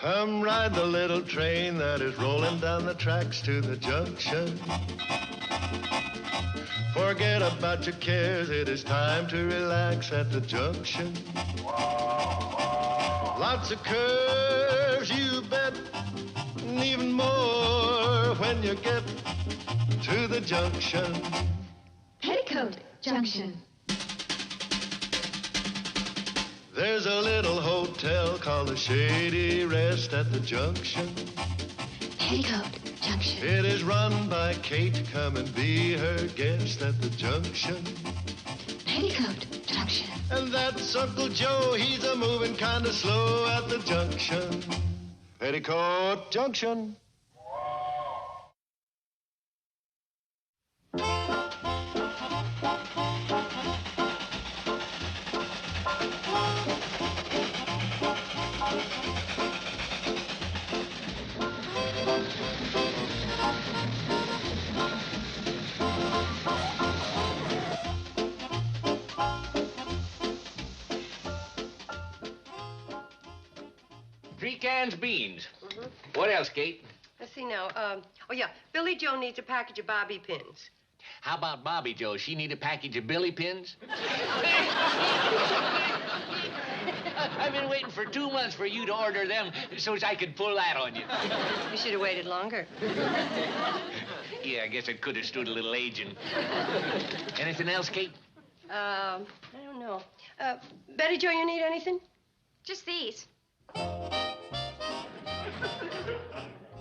Come ride the little train that is rolling down the tracks to the junction. Forget about your cares, it is time to relax at the junction. Lots of curves, you bet, and even more when you get to the junction. Petticoat Junction. There's a little hotel called the Shady Rest at the junction. Petticoat Junction. It is run by Kate. Come and be her guest at the junction. Petticoat Junction. And that's Uncle Joe. He's a moving kind of slow at the junction. Petticoat Junction. Three cans beans. What else, Kate? Let's see now. Oh, yeah. Billie Jo needs a package of bobby pins. How about Bobby Joe? She need a package of Billy pins? I've been waiting for 2 months for you to order them so as I could pull that on you. You should have waited longer. Yeah, I guess I could have stood a little aging. Anything else, Kate? I don't know. Betty Jo, you need anything? Just these.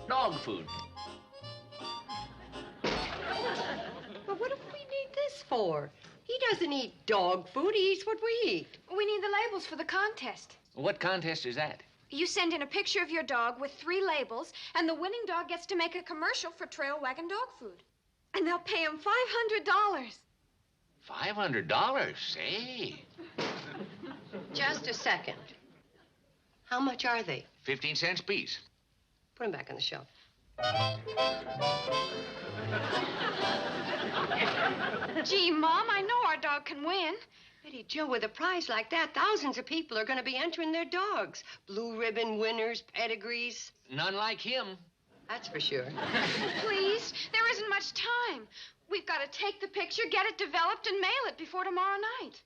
Dog food. Well, what do we need this for? He doesn't eat dog food. He eats what we eat. We need the labels for the contest. What contest is that? You send in a picture of your dog with 3 labels, and the winning dog gets to make a commercial for Trail Wagon Dog Food. And they'll pay him $500. $500? Say. Just a second. How much are they? 15 cents piece. Put them back on the shelf. Gee, Mom, I know our dog can win. Betty Jo, with a prize like that, thousands of people are going to be entering their dogs. Blue ribbon winners, pedigrees. None like him. That's for sure. Please, there isn't much time. We've got to take the picture, get it developed, and mail it before tomorrow night.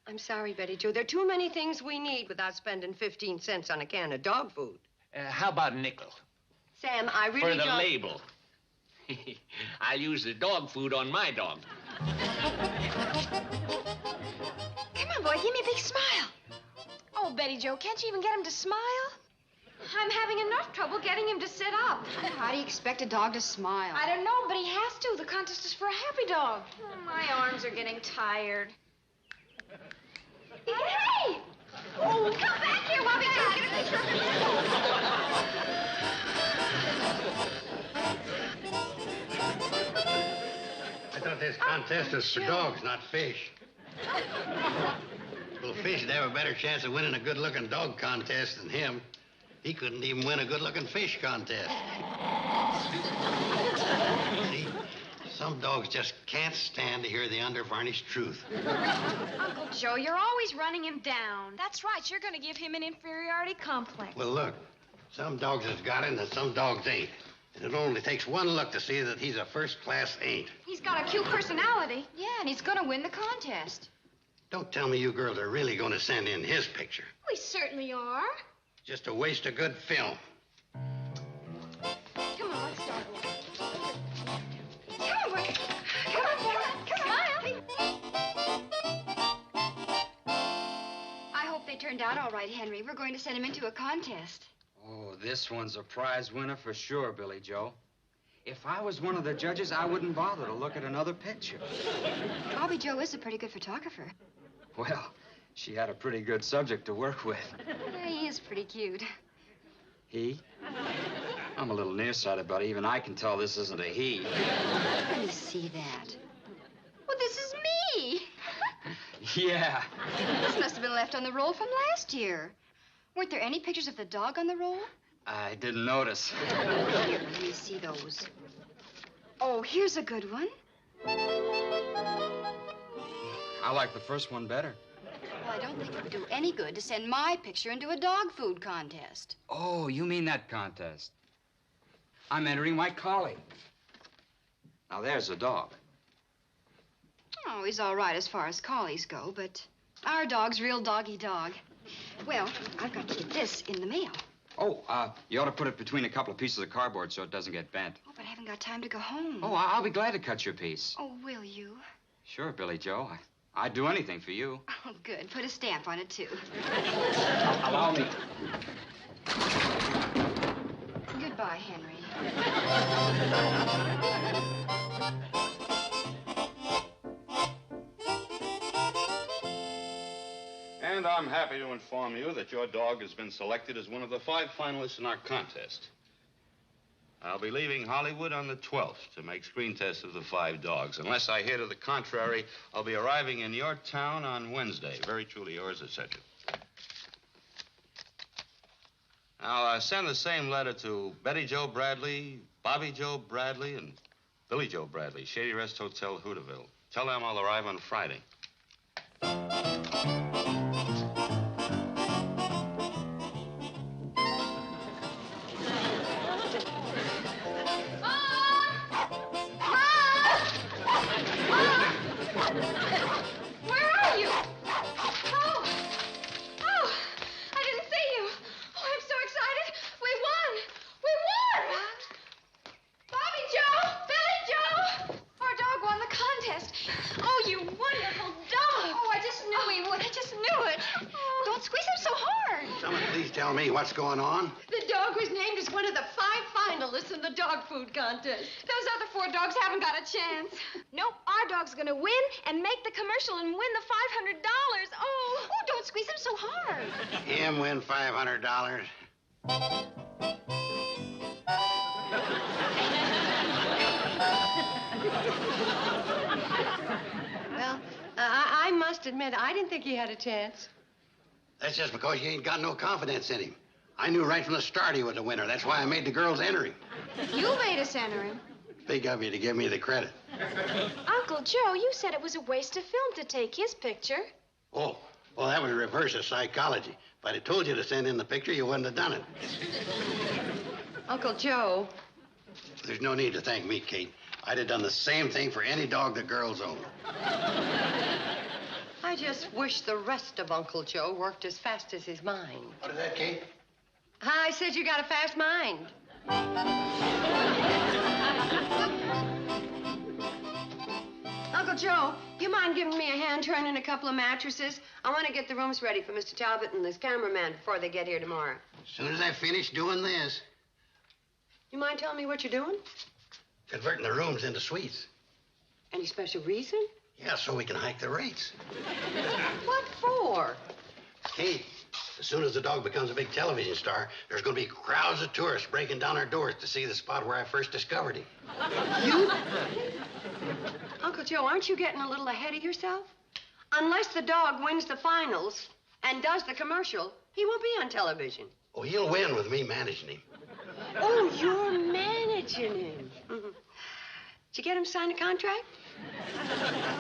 I'm sorry, Betty Jo. There are too many things we need without spending 15 cents on a can of dog food. How about a nickel? Sam, I really For the don't... label. I'll use the dog food on my dog. Come on, boy, give me a big smile. Oh, Betty Jo, can't you even get him to smile? I'm having enough trouble getting him to sit up. How do you expect a dog to smile? I don't know, but he has to. The contest is for a happy dog. Oh, my arms are getting tired. Hey! Oh, come back here while we get a picture of him. I thought this contest was for dogs, not fish. Well, fish would have a better chance of winning a good-looking dog contest than him. He couldn't even win a good-looking fish contest. See, some dogs just can't stand to hear the undervarnished truth. Uncle Joe, you're always running him down. That's right. You're going to give him an inferiority complex. Well, look, some dogs has got it and some dogs ain't. And it only takes one look to see that he's a first-class ain't. He's got a cute personality. Yeah, and he's going to win the contest. Don't tell me you girls are really going to send in his picture. We certainly are. Just a waste of good film. Come on, let's start. Come on, boy. Come on, boy. Come on. I hope they turned out all right, Henry. We're going to send him into a contest. Oh, this one's a prize winner for sure, Billie Jo. If I was one of the judges, I wouldn't bother to look at another picture. Bobby Jo is a pretty good photographer. Well, she had a pretty good subject to work with. Yeah, he is pretty cute. He? I'm a little nearsighted, but even I can tell this isn't a he. Let me see that. Well, this is me. Yeah. This must have been left on the roll from last year. Weren't there any pictures of the dog on the roll? I didn't notice. Here, let me see those. Oh, here's a good one. I like the first one better. Well, I don't think it would do any good to send my picture into a dog food contest. Oh, you mean that contest? I'm entering my collie. Now, there's a dog. Oh, he's all right as far as collies go, but our dog's real doggy dog. Well, I've got to get this in the mail. Oh, you ought to put it between a couple of pieces of cardboard so it doesn't get bent. Oh, but I haven't got time to go home. Oh, I'll be glad to cut your piece. Oh, will you? Sure, Billie Jo. I'd do anything for you. Oh, good. Put a stamp on it, too. Allow me. Goodbye, Henry. And I'm happy to inform you that your dog has been selected as one of the 5 finalists in our contest. I'll be leaving Hollywood on the 12th to make screen tests of the 5 dogs. Unless I hear to the contrary, I'll be arriving in your town on Wednesday. Very truly yours, etc. I'll send the same letter to Betty Jo Bradley, Bobby Jo Bradley, and Billie Jo Bradley, Shady Rest Hotel, Hooterville. Tell them I'll arrive on Friday. What's going on? The dog was named as one of the 5 finalists in the dog food contest. Those other 4 dogs haven't got a chance. Nope, our dog's gonna win and make the commercial and win the $500. Oh, don't squeeze him so hard. Him win $500? Well, I must admit, I didn't think he had a chance. That's just because you ain't got no confidence in him. I knew right from the start he was a winner. That's why I made the girls enter him. You made us enter him. Big of you to give me the credit. Uncle Joe, you said it was a waste of film to take his picture. Oh, well, that was a reverse of psychology. If I'd have told you to send in the picture, you wouldn't have done it. Uncle Joe. There's no need to thank me, Kate. I'd have done the same thing for any dog the girls own. I just wish the rest of Uncle Joe worked as fast as his mind. What is that, Kate? I said you got a fast mind. Uncle Joe, you mind giving me a hand turning a couple of mattresses? I want to get the rooms ready for Mr. Talbot and this cameraman before they get here tomorrow. As soon as I finish doing this. You mind telling me what you're doing? Converting the rooms into suites. Any special reason? Yeah, so we can hike the rates. What for? Kate, as soon as the dog becomes a big television star, there's going to be crowds of tourists breaking down our doors to see the spot where I first discovered him. You? Uncle Joe, aren't you getting a little ahead of yourself? Unless the dog wins the finals and does the commercial, he won't be on television. Oh, he'll win with me managing him. Oh, you're managing him. Mm-hmm. Did you get him to sign a contract?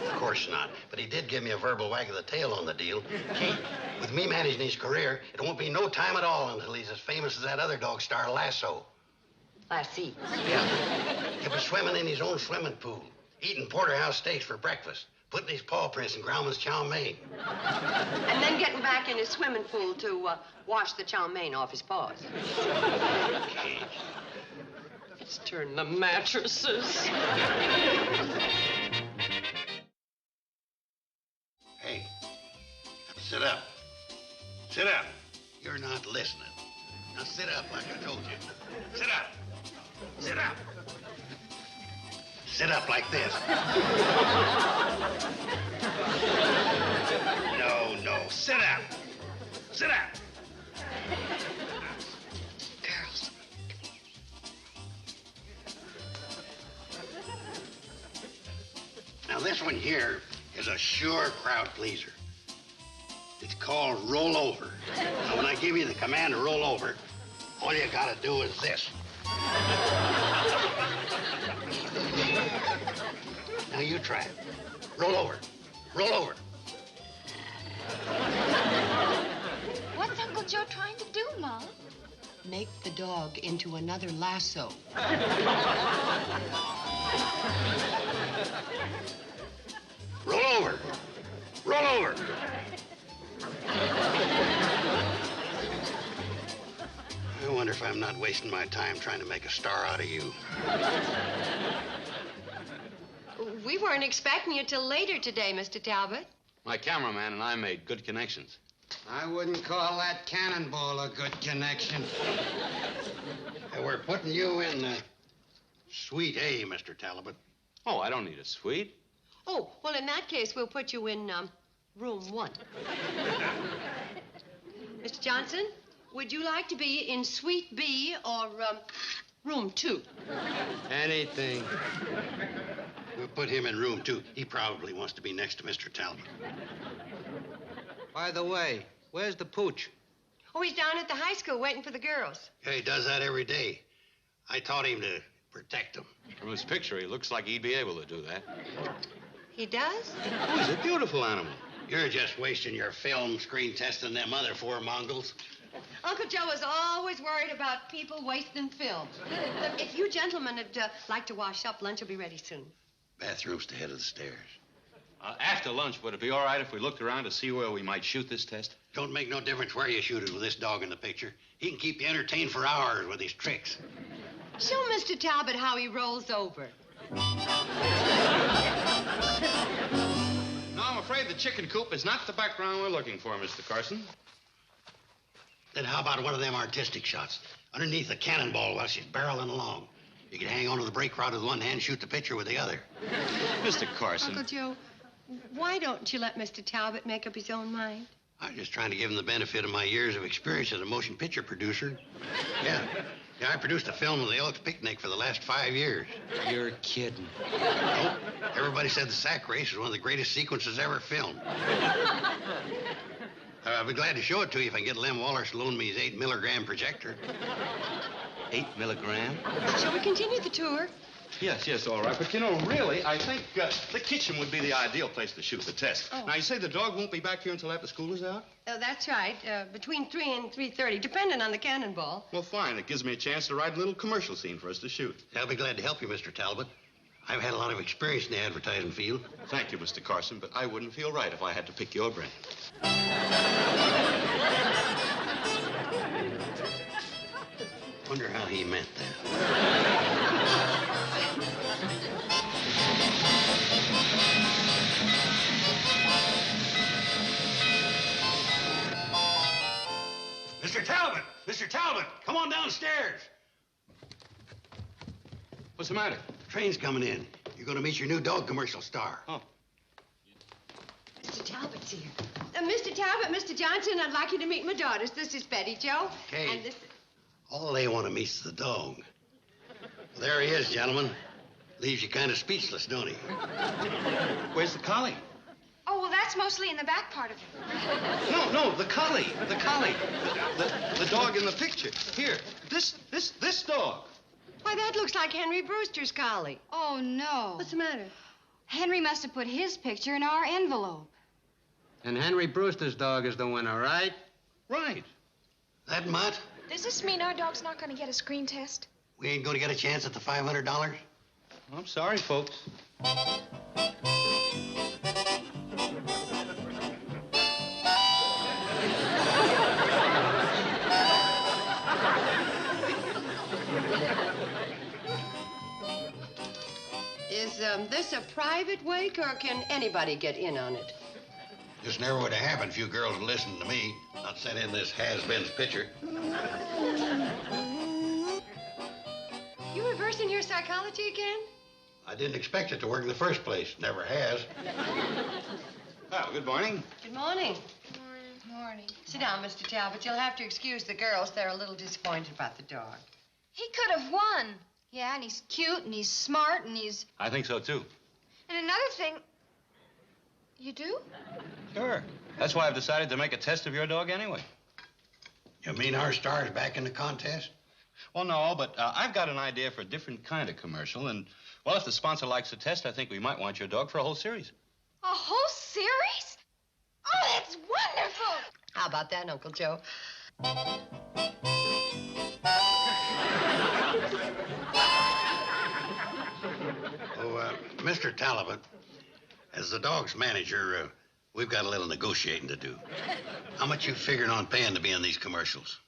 Of course not. But he did give me a verbal wag of the tail on the deal. Kate, with me managing his career, it won't be no time at all until he's as famous as that other dog star, Lasso. Lassie. Yeah. He'll be swimming in his own swimming pool, eating porterhouse steaks for breakfast, putting his paw prints in Grauman's chow mein. And then getting back in his swimming pool to wash the chow mein off his paws. Kate. Let's turn the mattresses. Hey, sit up. Sit up. You're not listening. Now sit up like I told you. Sit up. Sit up. Sit up like this. No. Sit up. Sit up. Girls. Now, this one here is a sure crowd pleaser. It's called roll over. Now, when I give you the command to roll over, all you gotta do is this. Now, you try it. Roll over. Roll over. make the dog into another lasso. Roll over. Roll over. I wonder if I'm not wasting my time trying to make a star out of you. We weren't expecting you till later today, Mr. Talbot. My cameraman and I made good connections. I wouldn't call that cannonball a good connection. We're putting you in Suite A, Mr. Talbot. Oh, I don't need a suite. Oh, well, in that case, we'll put you in room 1. Mr. Johnson, would you like to be in Suite B or room 2? Anything. We'll put him in room 2. He probably wants to be next to Mr. Talbot. By the way, where's the pooch? Oh, he's down at the high school waiting for the girls. Yeah, he does that every day. I taught him to protect them. From his picture, he looks like he'd be able to do that. He does? Oh, he's a beautiful animal. You're just wasting your film screen testing them other 4 Mongols. Uncle Joe is always worried about people wasting film. Look, if you gentlemen would like to wash up, lunch will be ready soon. Bathroom's to the head of the stairs. After lunch, would it be all right if we looked around to see where we might shoot this test? Don't make no difference where you shoot it with this dog in the picture. He can keep you entertained for hours with his tricks. Show Mr. Talbot how he rolls over. No, I'm afraid the chicken coop is not the background we're looking for, Mr. Carson. Then how about one of them artistic shots? Underneath the cannonball while she's barreling along. You can hang onto the brake rod with one hand, shoot the picture with the other. Mr. Carson. Uncle Joe, why don't you let Mr. Talbot make up his own mind? I'm just trying to give him the benefit of my years of experience as a motion picture producer. Yeah, I produced a film of the Elks Picnic for the last 5 years. You're kidding. Nope. Everybody said the sack race was one of the greatest sequences ever filmed. I'll be glad to show it to you if I can get Lem Wallace to loan me his 8 milligram projector. 8 milligram? Shall we continue the tour? Yes, all right. But, you know, really, I think the kitchen would be the ideal place to shoot the test. Oh. Now, you say the dog won't be back here until after school is out? That's right. Between 3 and 3:30, depending on the cannonball. Well, fine. It gives me a chance to write a little commercial scene for us to shoot. I'll be glad to help you, Mr. Talbot. I've had a lot of experience in the advertising field. Thank you, Mr. Carson, but I wouldn't feel right if I had to pick your brain. Wonder how he meant that. Mr. Talbot! Mr. Talbot! Come on downstairs! What's the matter? Train's coming in. You're going to meet your new dog commercial star. Oh. Mr. Talbot's here. Mr. Talbot, Mr. Johnson, I'd like you to meet my daughters. This is Betty Jo. Okay. And this... All they want to meet's the dog. Well, there he is, gentlemen. Leaves you kind of speechless, don't he? Where's the collie? Oh, well, that's mostly in the back part of it. No, the collie. The collie. The dog in the picture. Here, this dog. Why, that looks like Henry Brewster's collie. Oh, no. What's the matter? Henry must have put his picture in our envelope. And Henry Brewster's dog is the winner, right? Right. That mutt? Does this mean our dog's not going to get a screen test? We ain't going to get a chance at the $500? I'm sorry, folks. Is this a private wake, or can anybody get in on it? This never would have happened if you girls would listen to me, not send in this has-been's picture. You reversing your psychology again? I didn't expect it to work in the first place. Never has. Well, good morning. Good morning. Morning. Sit down, Mr. Talbot. You'll have to excuse the girls. They're a little disappointed about the dog. He could have won. Yeah, and he's cute, and he's smart, and he's... I think so, too. And another thing... You do? Sure. That's why I've decided to make a test of your dog anyway. You mean our star's back in the contest? Well, no, but I've got an idea for a different kind of commercial, and, well, if the sponsor likes the test, I think we might want your dog for a whole series. A whole series? Oh, that's wonderful. How about that, Uncle Joe? Mr. Talbot, as the dog's manager, we've got a little negotiating to do. How much you figuring on paying to be in these commercials?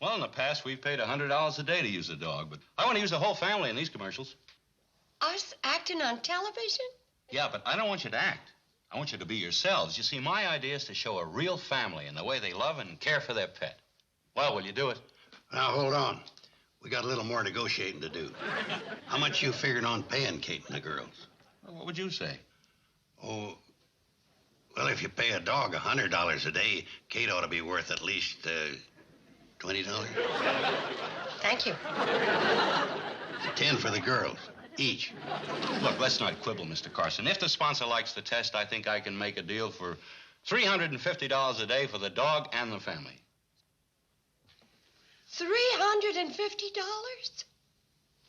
Well, in the past, we've paid $100 a day to use the dog, but I want to use the whole family in these commercials. Us acting on television? Yeah, but I don't want you to act. I want you to be yourselves. You see, my idea is to show a real family and the way they love and care for their pet. Well, will you do it? Now, hold on. We got a little more negotiating to do. How much you figuring on paying Kate and the girls? Well, what would you say? Oh, well, if you pay a dog $100 a day, Kate ought to be worth at least $20. Thank you. 10 for the girls, each. Look, let's not quibble, Mr. Carson. If the sponsor likes the test, I think I can make a deal for $350 a day for the dog and the family. $350?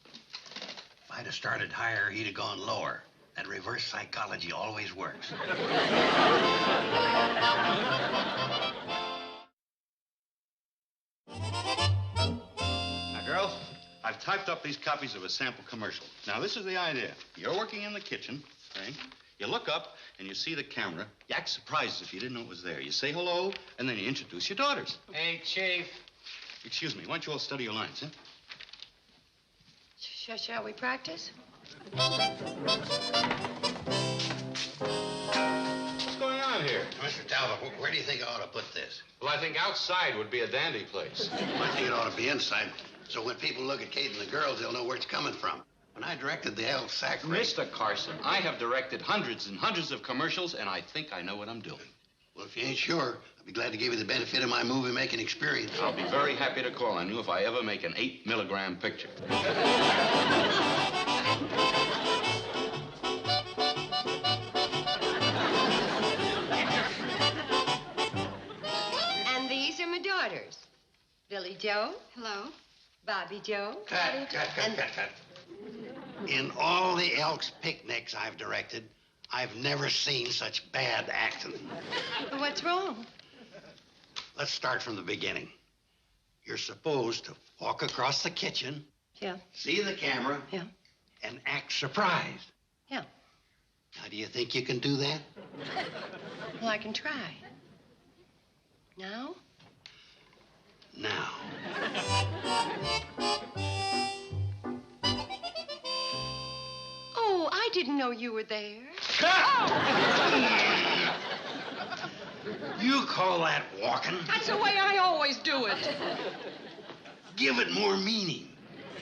If I'd have started higher, he'd have gone lower. That reverse psychology always works. Now, girls, I've typed up these copies of a sample commercial. Now, this is the idea. You're working in the kitchen, okay? You look up and you see the camera. You act surprised if you didn't know it was there. You say hello, and then you introduce your daughters. Hey, Chief. Excuse me, why don't you all study your lines, huh? Shall we practice? What's going on here? Mr. Talbot, where do you think I ought to put this? Well, I think outside would be a dandy place. I think it ought to be inside, so when people look at Kate and the girls, they'll know where it's coming from. When I directed the El Sac race... Mr. Carson, I have directed hundreds and hundreds of commercials, and I think I know what I'm doing. Well, if you ain't sure, I'll be glad to give you the benefit of my movie-making experience. I'll be very happy to call on you if I ever make an 8-milligram picture. And these are my daughters. Billie Jo. Hello. Bobby Jo. Cut. In all the Elks picnics I've directed, I've never seen such bad acting. What's wrong? Let's start from the beginning. You're supposed to walk across the kitchen, Yeah. see the camera, Yeah. and act surprised. Yeah. Now, do you think you can do that? Well, I can try. Now? Now. Oh, I didn't know you were there. You call that walking? That's the way I always do it. Give it more meaning.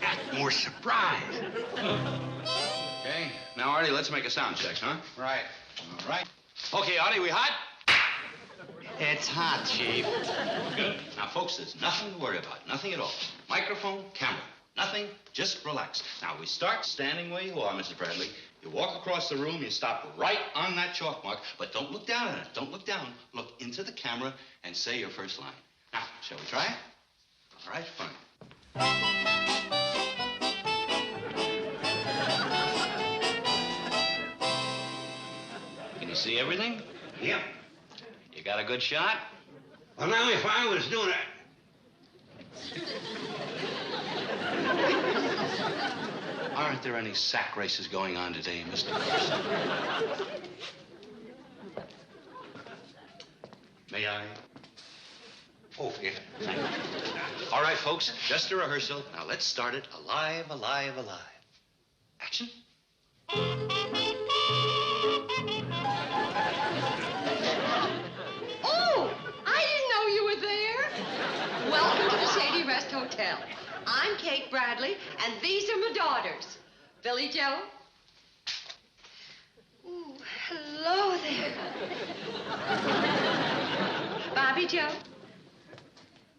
Act more surprised. Okay, now, Artie, let's make a sound check, huh? Right. All right. Okay, Artie, we hot? It's hot, Chief. Good. Now, folks, there's nothing to worry about. Nothing at all. Microphone, camera. Nothing. Just relax. Now, we start standing where you are, Mrs. Bradley. You walk across the room. You stop right on that chalk mark. But don't look down at it. Don't look down. Look into the camera and say your first line. Now, shall we try it? All right, fine. Can you see everything? Yep. You got a good shot? Well, now, if I was doing it... Aren't there any sack races going on today, Mr. Carson? May I? Oh, yeah. Thank you. All right, folks, just a rehearsal. Now, let's start it alive, alive, alive. Action. Oh, I didn't know you were there. Welcome to the Shady Rest Hotel. I'm Kate Bradley, and these are my daughters. Billie Jo. Ooh, hello there. Bobby Jo.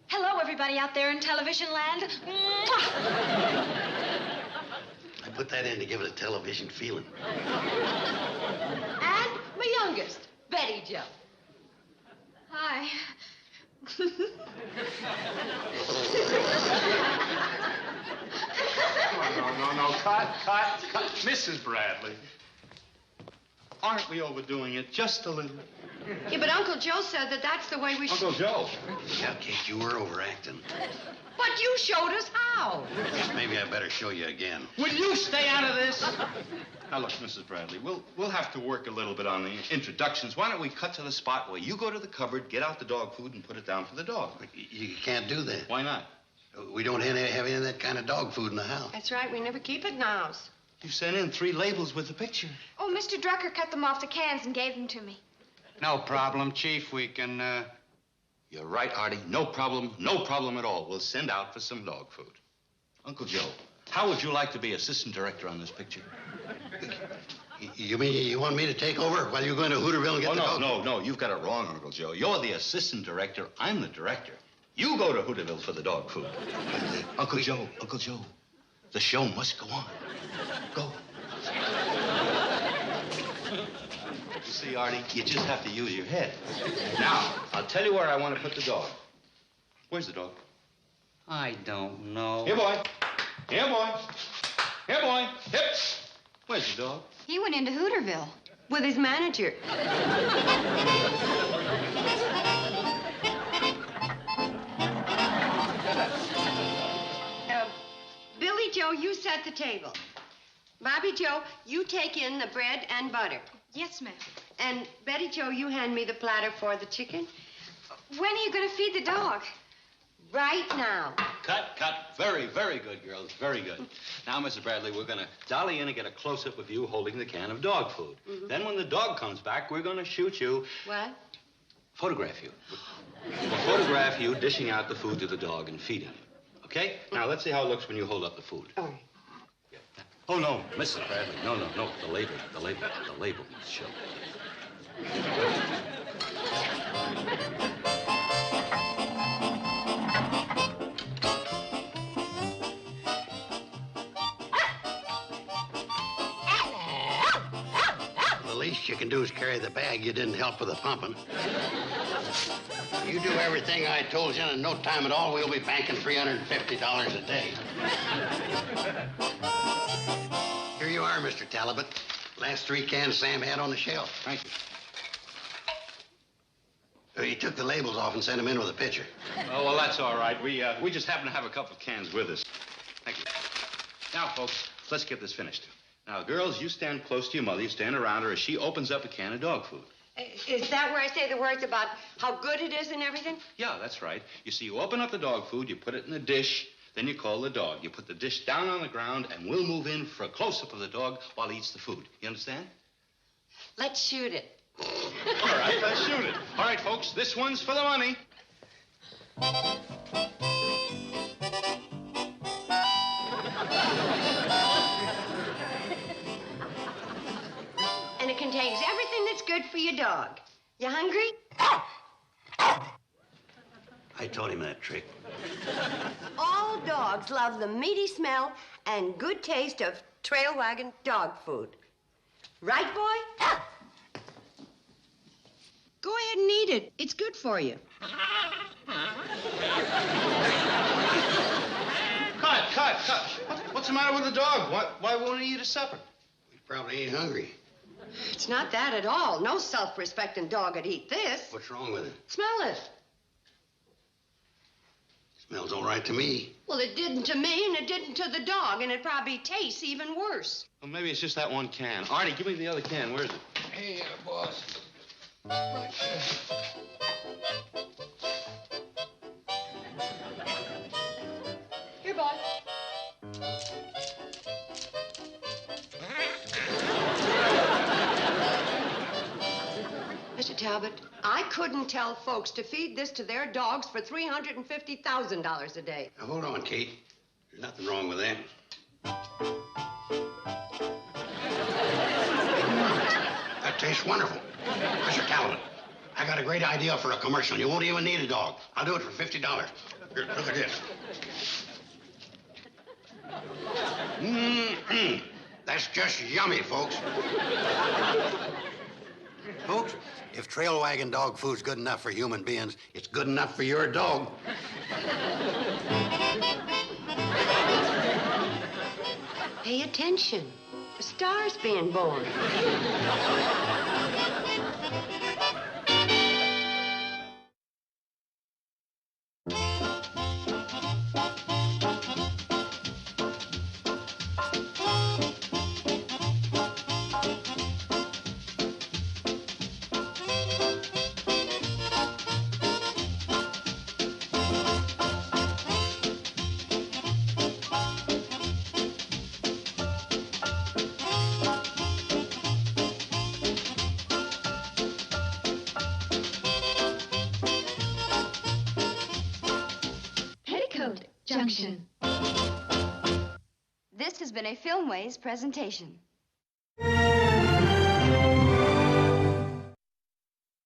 Hello, everybody out there in television land. Mwah! I put that in to give it a television feeling. And my youngest, Betty Jo. Hi. No. Cut. Mrs. Bradley. Aren't we overdoing it just a little? Yeah, but Uncle Joe said that that's the way we should... Uncle Joe. Yeah, Kate, you were overacting. But you showed us how. Guess maybe I better show you again. Will you stay out of this? Now, look, Mrs. Bradley, we'll have to work a little bit on the introductions. Why don't we cut to the spot where you go to the cupboard, get out the dog food, and put it down for the dog? You can't do that. Why not? We don't have any of that kind of dog food in the house. That's right. We never keep it in the house. You sent in 3 labels with the picture. Oh, Mr. Drucker cut them off the cans and gave them to me. No problem, Chief. We can, You're right, Artie. No problem at all. We'll send out for some dog food. Uncle Joe, how would you like to be assistant director on this picture? You mean you want me to take over while you're going to Hooterville and get the dog? No. You've got it wrong, Uncle Joe. You're the assistant director. I'm the director. You go to Hooterville for the dog food. Uncle Joe, the show must go on. Go. You see, Artie, you just have to use your head. Now, I'll tell you where I want to put the dog. Where's the dog? I don't know. Here, boy. Here, boy. Here, boy. Hip. Where's the dog? He went into Hooterville. With his manager. Billie Jo, you set the table. Bobby Joe, you take in the bread and butter. Yes, ma'am. And Betty Jo, you hand me the platter for the chicken. When are you going to feed the dog? Right now. Cut. Very, very good, girls. Very good. Now, Mrs. Bradley, we're going to dolly in and get a close-up of you holding the can of dog food. Mm-hmm. Then when the dog comes back, we're going to shoot you. What? Photograph you. We'll photograph you dishing out the food to the dog and feeding him. Okay? Now, let's see how it looks when you hold up the food. All right. Oh, no, Mrs. Bradley. No. The label must show. The least you can do is carry the bag. You didn't help with the pumping. You do everything I told you, and in no time at all, we'll be banking $350 a day. Here you are, Mr. Talbot. Last 3 cans Sam had on the shelf. Thank you. He took the labels off and sent them in with a pitcher. Oh, well, that's all right. We just happen to have a couple of cans with us. Thank you. Now, folks, let's get this finished. Now, girls, you stand close to your mother. You stand around her as she opens up a can of dog food. Is that where I say the words about how good it is and everything? Yeah, that's right. You see, you open up the dog food, you put it in a dish, then you call the dog. You put the dish down on the ground, and we'll move in for a close-up of the dog while he eats the food. You understand? Let's shoot it. All right, let's shoot it. All right, folks, this one's for the money. And it contains everything that's good for your dog. You hungry? I taught him that trick. All dogs love the meaty smell and good taste of trail wagon dog food. Right, boy? Go ahead and eat it. It's good for you. Cut. What's the matter with the dog? Why won't he eat his supper? He probably ain't hungry. It's not that at all. No self-respecting dog would eat this. What's wrong with it? Smell it. Smells all right to me. Well, it didn't to me, and it didn't to the dog, and it probably tastes even worse. Well, maybe it's just that one can. Artie, give me the other can. Where's it? Hey, boss. Right there. Here, boy. Mr. Talbot, I couldn't tell folks to feed this to their dogs for $350,000 a day. Now, hold on, Kate. There's nothing wrong with that. That tastes wonderful. Mr. Talbot, I got a great idea for a commercial. You won't even need a dog. I'll do it for $50. Here, look at this. That's just yummy, folks. Folks, if trail wagon dog food's good enough for human beings, it's good enough for your dog. Pay attention. A star's being born. Junction. This has been a Filmways presentation.